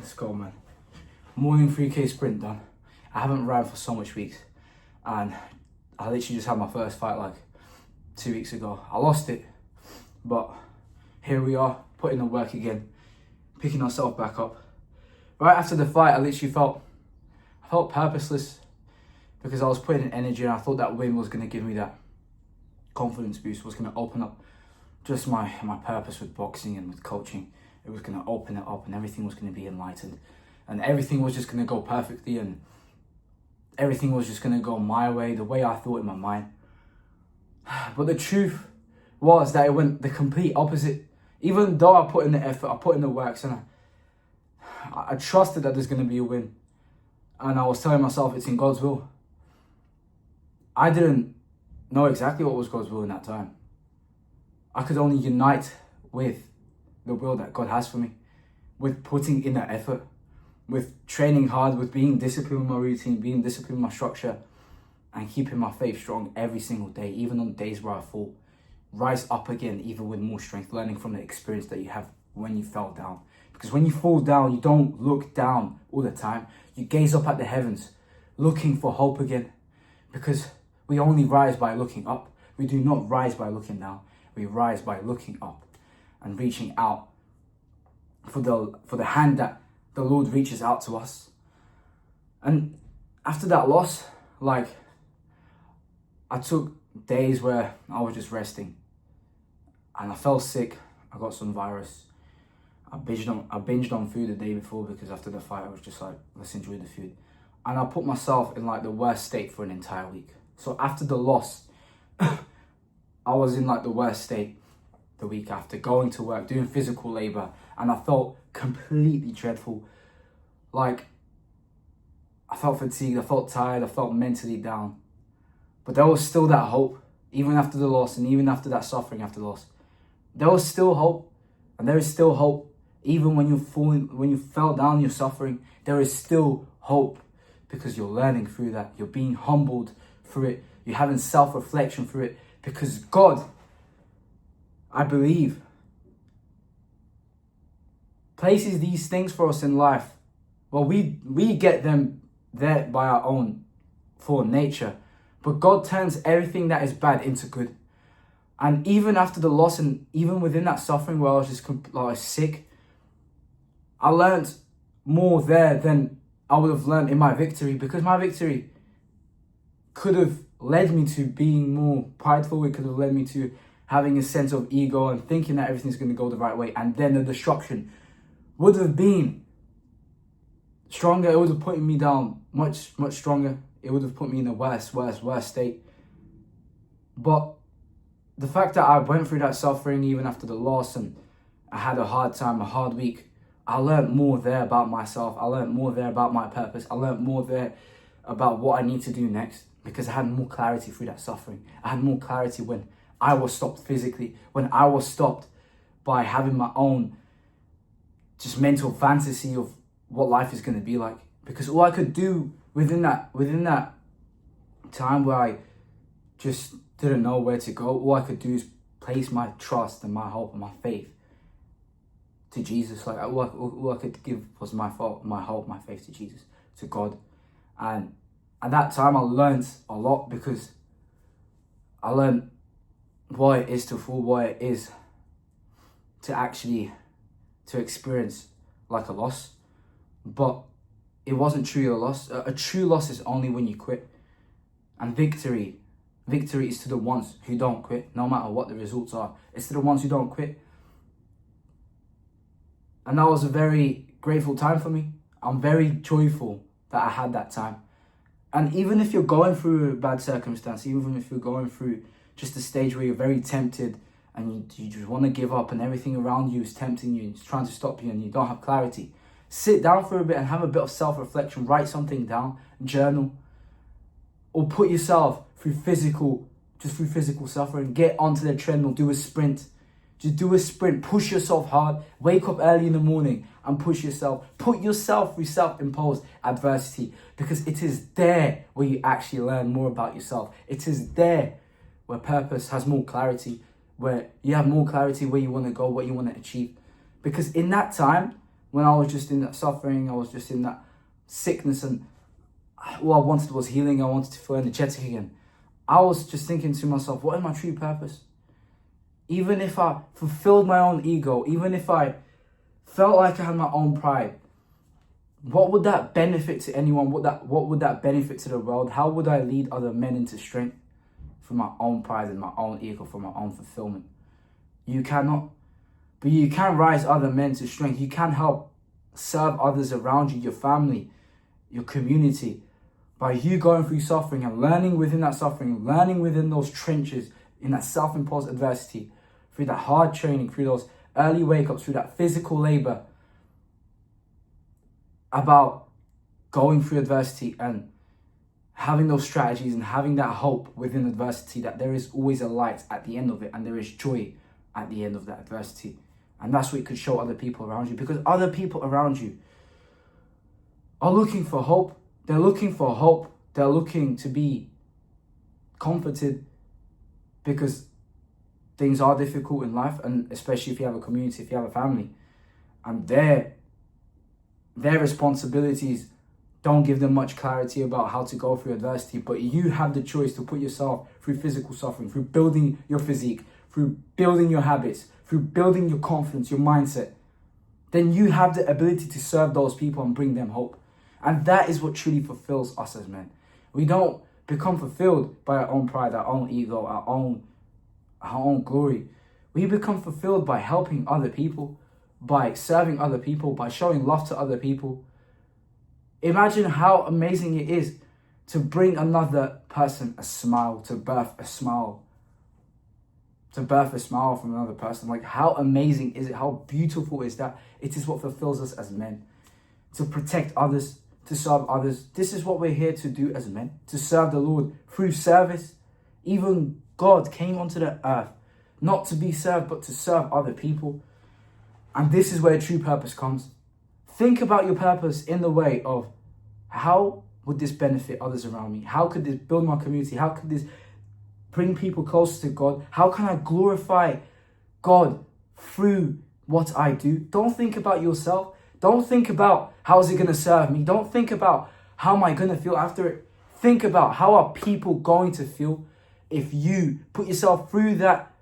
Let's go, man. Morning 3K sprint done. I haven't ran for so much weeks, and I literally just had my first fight like 2 weeks ago. I lost it, but here we are, putting the work again, picking ourselves back up. Right after the fight, I literally felt purposeless because I was putting in energy, and I thought that win was going to give me that confidence boost, was going to open up just my purpose with boxing and with coaching. It was going to open it up, and everything was going to be enlightened, and everything was just going to go perfectly, and everything was just going to go my way, the way I thought in my mind. But the truth was that it went the complete opposite. Even though I put in the effort, I put in the works, and I trusted that there's going to be a win, and I was telling myself it's in God's will. I didn't know exactly what was God's will in that time. I could only unite with the will that God has for me, with putting in that effort, with training hard, with being disciplined with my routine, being disciplined with my structure, and keeping my faith strong every single day, even on days where I fall. Rise up again, even with more strength, learning from the experience that you have when you fell down. Because when you fall down, you don't look down all the time. You gaze up at the heavens, looking for hope again. Because we only rise by looking up. We do not rise by looking down. We rise by looking up and reaching out for the hand that the Lord reaches out to us. And after that loss, I took days where I was just resting, and I fell sick. I got some virus. I binged on food the day before, because after the fight I was just like, let's enjoy the food. And I put myself in the worst state for an entire week. So after the loss, I was in the worst state the week after, going to work, doing physical labor, and I felt completely dreadful. I felt fatigued, I felt tired, I felt mentally down. But there was still that hope, even after the loss, and even after that suffering after the loss. There was still hope, and there is still hope. Even when you fell down, you're suffering, there is still hope, because you're learning through that. You're being humbled through it. You're having self-reflection through it, because God, I believe, places these things for us in life. Well, we get them there by our own for nature, but God turns everything that is bad into good. And even after the loss, and even within that suffering where I was just sick, I learned more there than I would have learned in my victory, because my victory could have led me to being more prideful. It could have led me to having a sense of ego and thinking that everything's going to go the right way. And then the destruction would have been stronger. It would have put me down much, much stronger. It would have put me in a worse state. But the fact that I went through that suffering even after the loss, and I had a hard time, a hard week, I learned more there about myself. I learned more there about my purpose. I learned more there about what I need to do next, because I had more clarity through that suffering. I had more clarity when I was stopped physically, when I was stopped by having my own just mental fantasy of what life is going to be like. Because all I could do within that time where I just didn't know where to go, all I could do is place my trust and my hope and my faith to Jesus. All I could give was my hope, my faith to Jesus, to God. And at that time I learned a lot, because I learned what it is to fall, what it is to experience a loss. But it wasn't truly a loss. A true loss is only when you quit. And victory is to the ones who don't quit, no matter what the results are. It's to the ones who don't quit. And that was a very grateful time for me. I'm very joyful that I had that time. And even if you're going through a bad circumstance, even if you're going through just a stage where you're very tempted, and you just want to give up, and everything around you is tempting you and it's trying to stop you, and you don't have clarity, sit down for a bit and have a bit of self-reflection. Write something down, journal, or put yourself through physical suffering. Get onto the treadmill, do a sprint. Just do a sprint, push yourself hard, wake up early in the morning and push yourself. Put yourself through self-imposed adversity, because it is there where you actually learn more about yourself. It is there where purpose has more clarity, where you have more clarity where you want to go, what you want to achieve. Because in that time, when I was just in that suffering, I was just in that sickness, and all I wanted was healing. I wanted to feel energetic again. I was just thinking to myself, what is my true purpose? Even if I fulfilled my own ego, even if I felt like I had my own pride, what would that benefit to anyone? What would that benefit to the world? How would I lead other men into strength from my own pride and my own ego, from my own fulfillment? You cannot. But you can rise other men to strength. You can help serve others around you, your family, your community, by you going through suffering and learning within that suffering, learning within those trenches, in that self-imposed adversity, through that hard training, through those early wake-ups, through that physical labor, about going through adversity and having those strategies and having that hope within adversity, that there is always a light at the end of it and there is joy at the end of that adversity. And that's what you could show other people around you, because other people around you are looking for hope. They're looking for hope. They're looking to be comforted, because things are difficult in life, and especially if you have a community, if you have a family, and their responsibilities don't give them much clarity about how to go through adversity. But you have the choice to put yourself through physical suffering, through building your physique, through building your habits, through building your confidence, your mindset. Then you have the ability to serve those people and bring them hope. And that is what truly fulfills us as men. We don't become fulfilled by our own pride, our own ego, our own glory. We become fulfilled by helping other people, by serving other people, by showing love to other people. Imagine how amazing it is to bring another person a smile, to birth a smile from another person. Like, how amazing is it? How beautiful is that? It is what fulfills us as men. To protect others, to serve others. This is what we're here to do as men, to serve the Lord through service. Even God came onto the earth, not to be served, but to serve other people. And this is where true purpose comes. Think about your purpose in the way of, how would this benefit others around me? How could this build my community? How could this bring people closer to God? How can I glorify God through what I do? Don't think about yourself. Don't think about, how is it going to serve me? Don't think about, how am I going to feel after it? Think about, how are people going to feel if you put yourself through that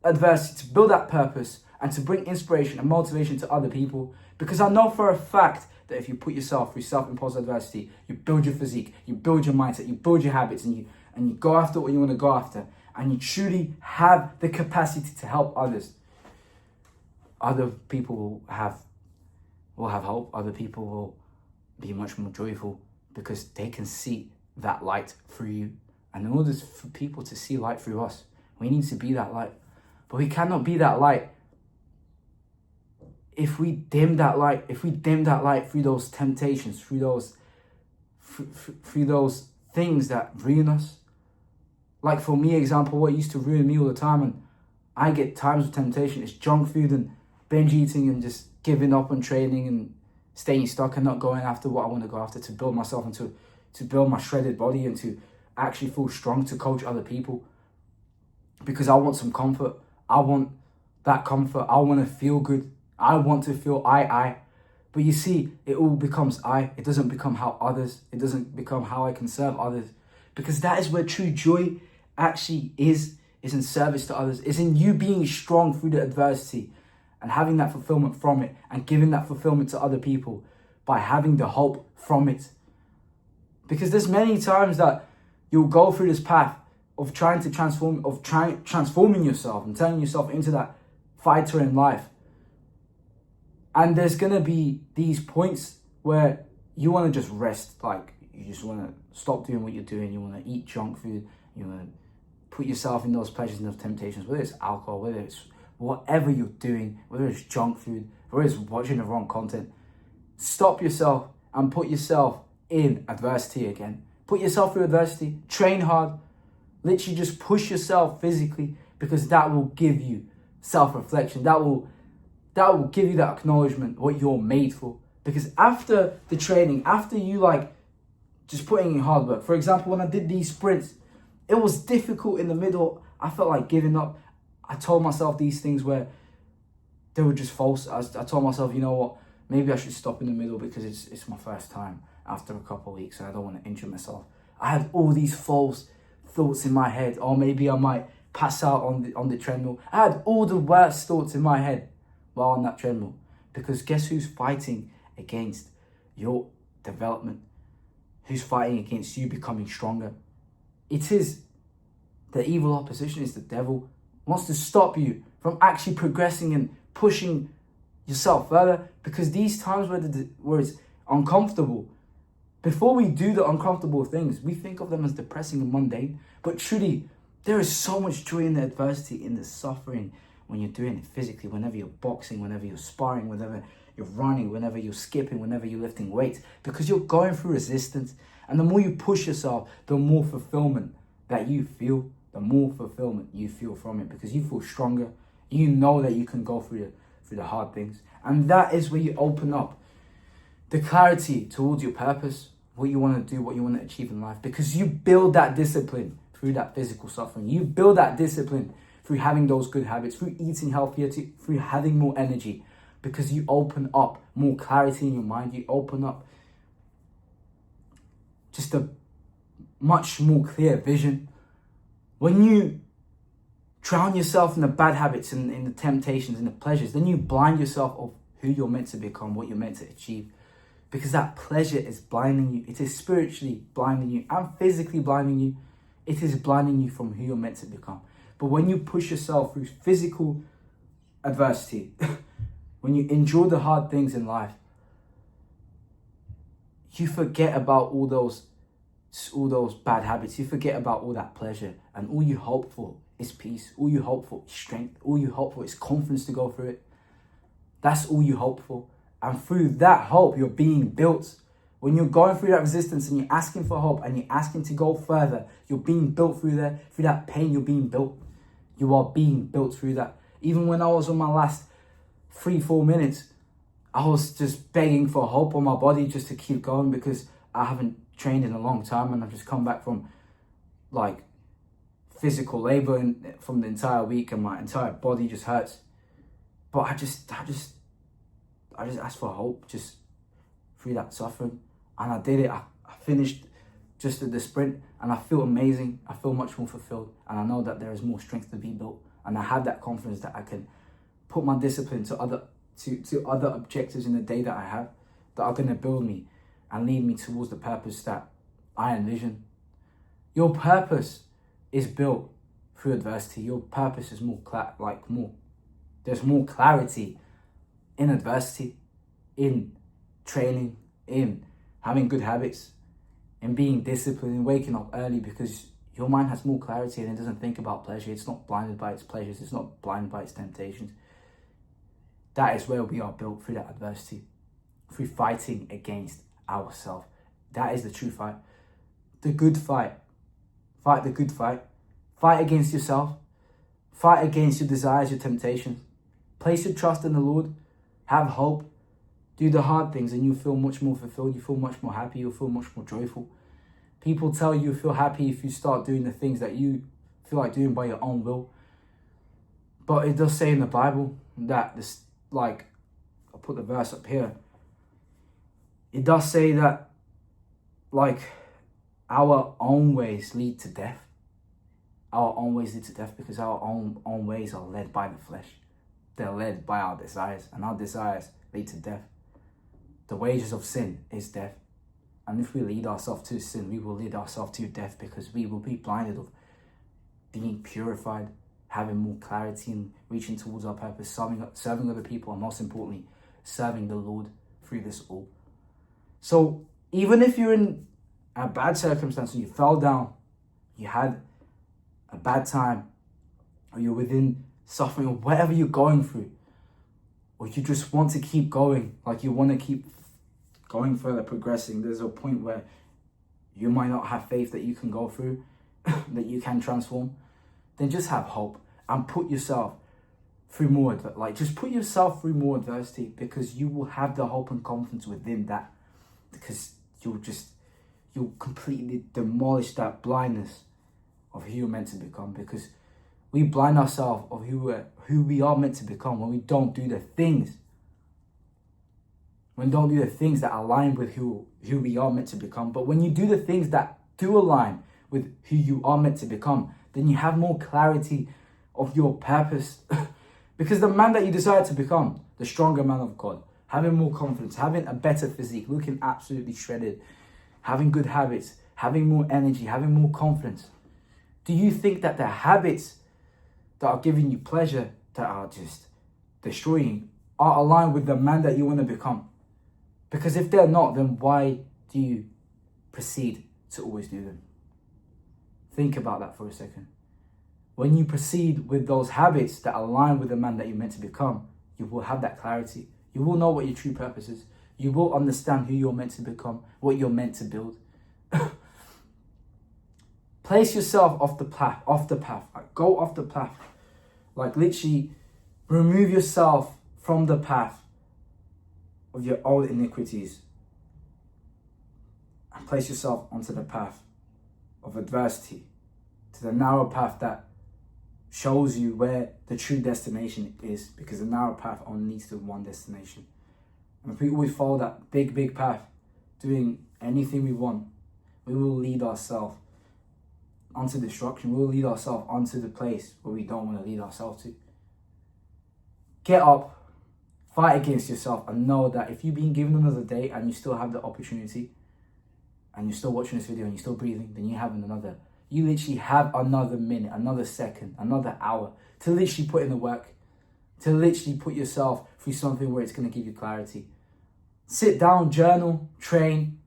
adversity to build that purpose and to bring inspiration and motivation to other people. Because I know for a fact that if you put yourself through self-imposed adversity, you build your physique, you build your mindset, you build your habits, and you go after what you want to go after, and you truly have the capacity to help others. Other people will have hope. Other people will be much more joyful because they can see that light through you. And in order for people to see light through us, we need to be that light. But we cannot be that light if we dim that light, through those temptations, through those things that ruin us. Like for me, example, what used to ruin me all the time, and I get times of temptation, is junk food and binge eating and just giving up on training and staying stuck and not going after what I want to go after, to build myself and to build my shredded body and to actually feel strong to coach other people. Because I want some comfort. I want that comfort. I want to feel good. I want to feel I. But you see, it all becomes I. It doesn't become how others. It doesn't become how I can serve others. Because that is where true joy actually is in service to others. Is in you being strong through the adversity and having that fulfillment from it and giving that fulfillment to other people by having the hope from it. Because there's many times that you'll go through this path of transforming yourself and turning yourself into that fighter in life. And there's going to be these points where you want to just rest. Like, you just want to stop doing what you're doing. You want to eat junk food. You want to put yourself in those pleasures and those temptations, whether it's alcohol, whether it's whatever you're doing, whether it's junk food, whether it's watching the wrong content. Stop yourself and put yourself in adversity again. Put yourself through adversity. Train hard. Literally just push yourself physically, because that will give you self-reflection. That will give you that acknowledgement, what you're made for. Because after the training, after you just putting in hard work, for example, when I did these sprints, it was difficult in the middle. I felt like giving up. I told myself these things where they were just false. I told myself, you know what, maybe I should stop in the middle because it's my first time after a couple of weeks and I don't want to injure myself. I had all these false thoughts in my head. Or maybe I might pass out on the treadmill. I had all the worst thoughts in my head while on that treadmill. Because guess who's fighting against your development? Who's fighting against you becoming stronger? It is the evil opposition, is the devil. Wants to stop you from actually progressing and pushing yourself further, because these times where it's uncomfortable, before we do the uncomfortable things, we think of them as depressing and mundane, but truly there is so much joy in the adversity, in the suffering, when you're doing it physically, whenever you're boxing, whenever you're sparring, whenever you're running, whenever you're skipping, whenever you're lifting weights, because you're going through resistance. And the more you push yourself, the more fulfillment that you feel, the more fulfillment you feel from it, because you feel stronger. You know that you can go through the hard things. And that is where you open up the clarity towards your purpose, what you want to do, what you want to achieve in life, because you build that discipline through that physical suffering. You build that discipline through having those good habits, through eating healthier, through having more energy, because you open up more clarity in your mind. You open up just a much more clear vision. When you drown yourself in the bad habits and in the temptations and the pleasures, then you blind yourself of who you're meant to become, what you're meant to achieve. Because that pleasure is blinding you. It is spiritually blinding you and physically blinding you. It is blinding you from who you're meant to become. But when you push yourself through physical adversity, when you endure the hard things in life, you forget about all those bad habits. You forget about all that pleasure, and all you hope for is peace. All you hope for is strength. All you hope for is confidence to go through it. That's all you hope for. And through that hope, you're being built. When you're going through that resistance and you're asking for hope and you're asking to go further, you're being built through there. Through that pain, you're being built. You are being built through that. Even when I was on my last 3-4 minutes, I was just begging for hope on my body just to keep going, because I haven't trained in a long time and I've just come back from like physical labor from the entire week, and my entire body just hurts. But I just asked for hope just through that suffering, and I did it. I finished just at the sprint, and I feel amazing. I feel much more fulfilled, and I know that there is more strength to be built, and I have that confidence that I can put my discipline to other objectives in the day that I have, that are going to build me and lead me towards the purpose that I envision. Your purpose is built through adversity. Your purpose is there's more clarity in adversity, in training, in having good habits, in being disciplined, in waking up early, because your mind has more clarity and it doesn't think about pleasure. It's not blinded by its pleasures. It's not blinded by its temptations. That is where we are built, through that adversity, through fighting against ourselves. That is the true fight. The good fight. Fight the good fight. Fight against yourself. Fight against your desires, your temptations. Place your trust in the Lord. Have hope. Do the hard things and you feel much more fulfilled. You feel much more happy. You feel much more joyful. People tell you feel happy if you start doing the things that you feel like doing by your own will. But it does say in the Bible that this, like, I'll put the verse up here. It does say that, like, our own ways lead to death. Our own ways lead to death because our own ways are led by the flesh. They're led by our desires, and our desires lead to death. The wages of sin is death. And if we lead ourselves to sin, we will lead ourselves to death, because we will be blinded of being purified, having more clarity and reaching towards our purpose, serving other people, and most importantly, serving the Lord through this all. So even if you're in a bad circumstance, and you fell down, you had a bad time, or you're within suffering, or whatever you're going through, or you just want to keep going, like you want to keep going further, progressing, there's a point where you might not have faith that you can go through, that you can transform, then just have hope and put yourself through more, put yourself through more adversity, because you will have the hope and confidence within that, because you'll completely demolish that blindness of who you're meant to become, because we blind ourselves of who we are meant to become when we don't do the things When don't do the things that align with who we are meant to become. But when you do the things that do align with who you are meant to become, then you have more clarity of your purpose. Because the man that you desire to become, the stronger man of God, having more confidence, having a better physique, looking absolutely shredded, having good habits, having more energy, having more confidence. Do you think that the habits that are giving you pleasure, that are just destroying, are aligned with the man that you want to become? Because if they're not, then why do you proceed to always do them? Think about that for a second. When you proceed with those habits that align with the man that you're meant to become, you will have that clarity. You will know what your true purpose is. You will understand who you're meant to become, what you're meant to build. Place yourself off the path. Like, go off the path. Like, literally remove yourself from the path of your old iniquities and place yourself onto the path of adversity, to the narrow path that shows you where the true destination is, because the narrow path only leads to one destination. And if we always follow that big path, doing anything we want, we will lead ourselves onto destruction. We will lead ourselves onto the place where we don't want to lead ourselves to. Get up, fight against yourself, and know that if you've been given another day and you still have the opportunity, and you're still watching this video and you're still breathing, then you literally have another minute, another second, another hour to literally put in the work, to literally put yourself through something where it's going to give you clarity. Sit down, journal, train,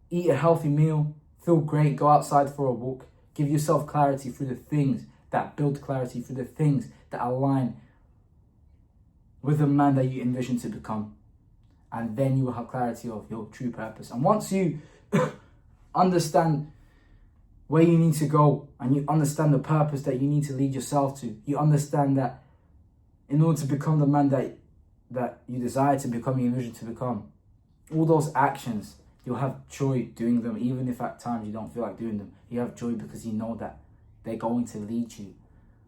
eat a healthy meal, feel great, go outside for a walk, give yourself clarity through the things that build clarity, through the things that align with the man that you envision to become. And then you will have clarity of your true purpose. And once you understand where you need to go, and you understand the purpose that you need to lead yourself to, you understand that in order to become the man that you desire to become, you envision to become, all those actions, you'll have joy doing them, even if at times you don't feel like doing them. You have joy because you know that they're going to lead you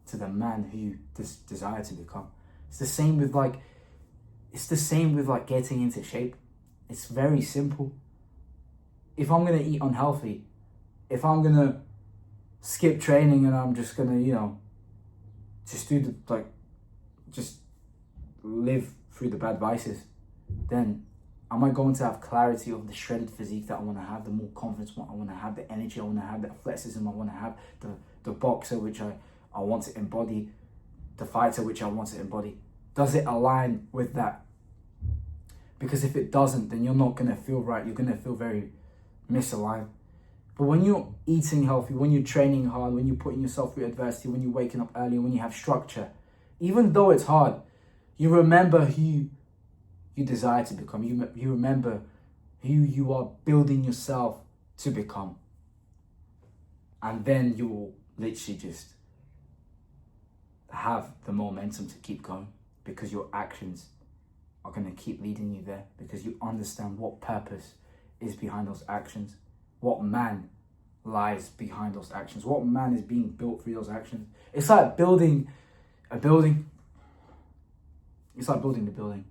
to the man who you desire to become. It's the same with getting into shape. It's very simple. If I'm gonna eat unhealthy, if I'm gonna skip training and I'm just gonna, just live through the bad vices, then am I going to have clarity of the shredded physique that I want to have, the more confidence I want to have, the energy I want to have, the athleticism I want to have, the boxer which I want to embody, the fighter which I want to embody? Does it align with that? Because if it doesn't, then you're not going to feel right. You're going to feel very misaligned. But when you're eating healthy, when you're training hard, when you're putting yourself through adversity, when you're waking up early, when you have structure, even though it's hard, you remember who you desire to become. You remember who you are building yourself to become. And then you will literally just have the momentum to keep going, because your actions are going to keep leading you there, because you understand what purpose is behind those actions, what man lies behind those actions, what man is being built through those actions. It's like building a building. It's like building the building.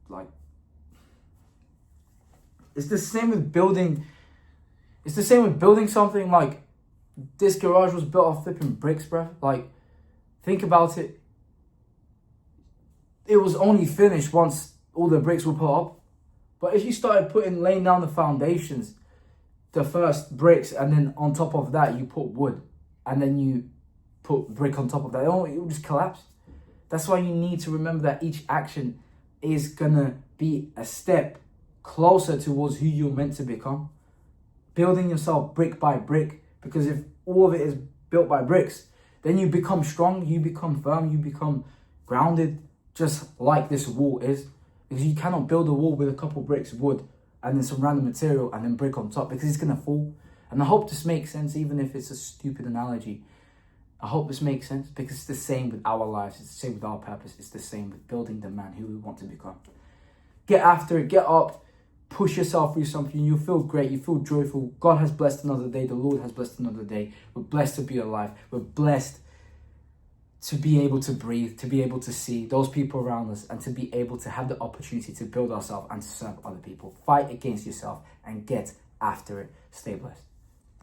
Like, it's the same with building. It's the same with building something. Like, this garage was built off flipping bricks, bruh. Like, think about it. It was only finished once all the bricks were put up. But if you started laying down the foundations, the first bricks, and then on top of that you put wood, and then you put brick on top of that, it will just collapse. That's why you need to remember that each action is gonna be a step closer towards who you're meant to become. Building yourself brick by brick, because if all of it is built by bricks, then you become strong, you become firm, you become grounded, just like this wall is. Because you cannot build a wall with a couple bricks, wood, and then some random material, and then brick on top, because it's gonna fall. And I hope this makes sense, even if it's a stupid analogy. I hope this makes sense, because it's the same with our lives, it's the same with our purpose, it's the same with building the man who we want to become. Get after it, get up, push yourself through something, you feel great, you feel joyful. God has blessed another day, the Lord has blessed another day. We're blessed to be alive, we're blessed to be able to breathe, to be able to see those people around us, and to be able to have the opportunity to build ourselves and to serve other people. Fight against yourself and get after it. Stay blessed.